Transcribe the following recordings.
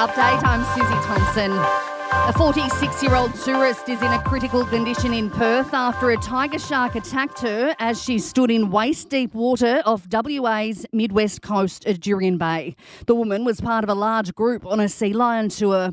update. I'm Susie Thompson. A 46-year-old tourist is in a critical condition in Perth after a tiger shark attacked her as she stood in waist-deep water off WA's mid-west coast at Jurien Bay. The woman was part of a large group on a sea lion tour.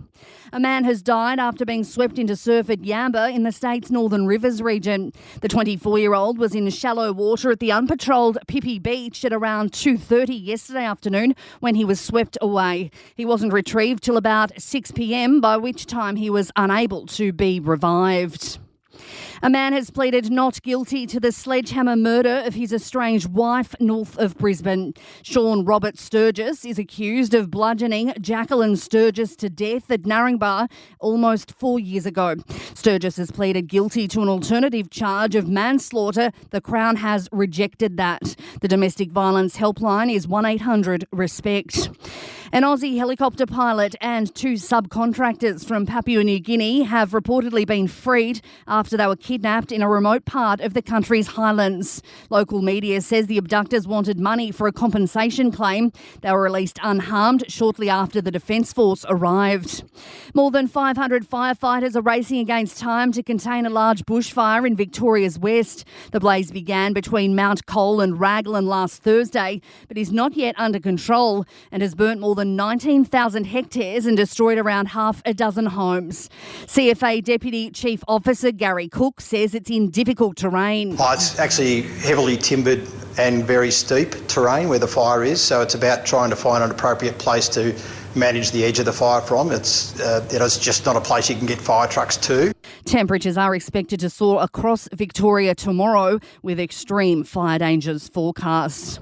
A man has died after being swept into surf at Yamba in the state's Northern Rivers region. The 24-year-old was in shallow water at the unpatrolled Pippy Beach at around 2:30 yesterday afternoon when he was swept away. He wasn't retrieved till about 6 p.m, by which time he was unable to be revived. A man has pleaded not guilty to the sledgehammer murder of his estranged wife north of Brisbane. Sean Robert Sturgis is accused of bludgeoning Jacqueline Sturgis to death at Narangba almost 4 years ago. Sturgis has pleaded guilty to an alternative charge of manslaughter. The Crown has rejected that. The domestic violence helpline is 1-800-RESPECT. An Aussie helicopter pilot and 2 subcontractors from Papua New Guinea have reportedly been freed after they were kidnapped in a remote part of the country's highlands. Local media says the abductors wanted money for a compensation claim. They were released unharmed shortly after the Defence Force arrived. More than 500 firefighters are racing against time to contain a large bushfire in Victoria's west. The blaze began between Mount Cole and Raglan last Thursday, but is not yet under control and has burnt more than 19,000 hectares and destroyed around half a dozen homes. CFA Deputy Chief Officer Gary Cook says it's in difficult terrain. It's actually heavily timbered and very steep terrain where the fire is, so it's about trying to find an appropriate place to manage the edge of the fire from. It's just not a place you can get fire trucks to. Temperatures are expected to soar across Victoria tomorrow with extreme fire dangers forecast.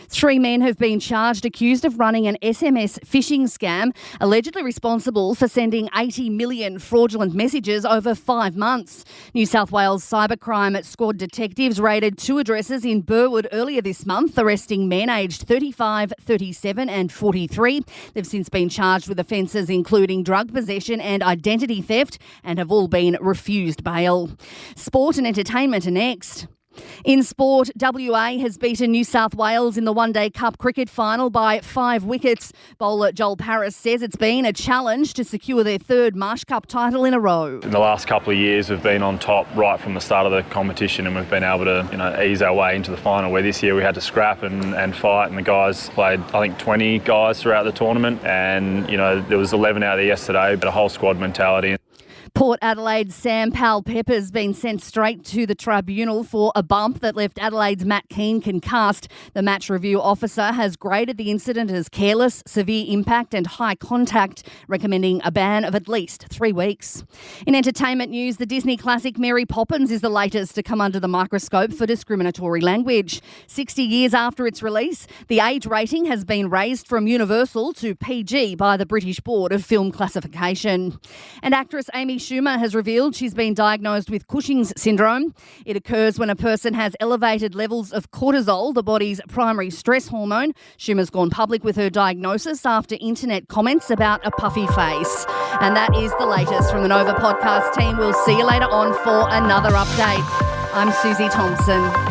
3 men have been charged accused of running an SMS phishing scam, allegedly responsible for sending 80 million fraudulent messages over 5 months. New South Wales cybercrime squad detectives raided 2 addresses in Burwood earlier this month, arresting men aged 35, 37 and 43. They've since been charged with offences including drug possession and identity theft and have all been refused bail. Sport and entertainment are next. In sport, WA has beaten New South Wales in the One Day Cup cricket final by 5 wickets. Bowler Joel Paris says it's been a challenge to secure their 3rd Marsh Cup title in a row. In the last couple of years, we've been on top right from the start of the competition, and we've been able to, ease our way into the final. Where this year we had to scrap and fight, and the guys played, 20 guys throughout the tournament, and there was 11 out there yesterday, but a whole squad mentality. Port Adelaide's Sam Powell-Pepper has been sent straight to the tribunal for a bump that left Adelaide's Matt Keane concussed. The match review officer has graded the incident as careless, severe impact and high contact, recommending a ban of at least 3 weeks. In entertainment news, the Disney classic Mary Poppins is the latest to come under the microscope for discriminatory language. 60 years after its release, the age rating has been raised from Universal to PG by the British Board of Film Classification. And actress Amy Schumer has revealed she's been diagnosed with Cushing's syndrome. It occurs when a person has elevated levels of cortisol, the body's primary stress hormone. Schumer's gone public with her diagnosis after internet comments about a puffy face. And that is the latest from the Nova podcast team. We'll see you later on for another update. I'm Susie Thompson.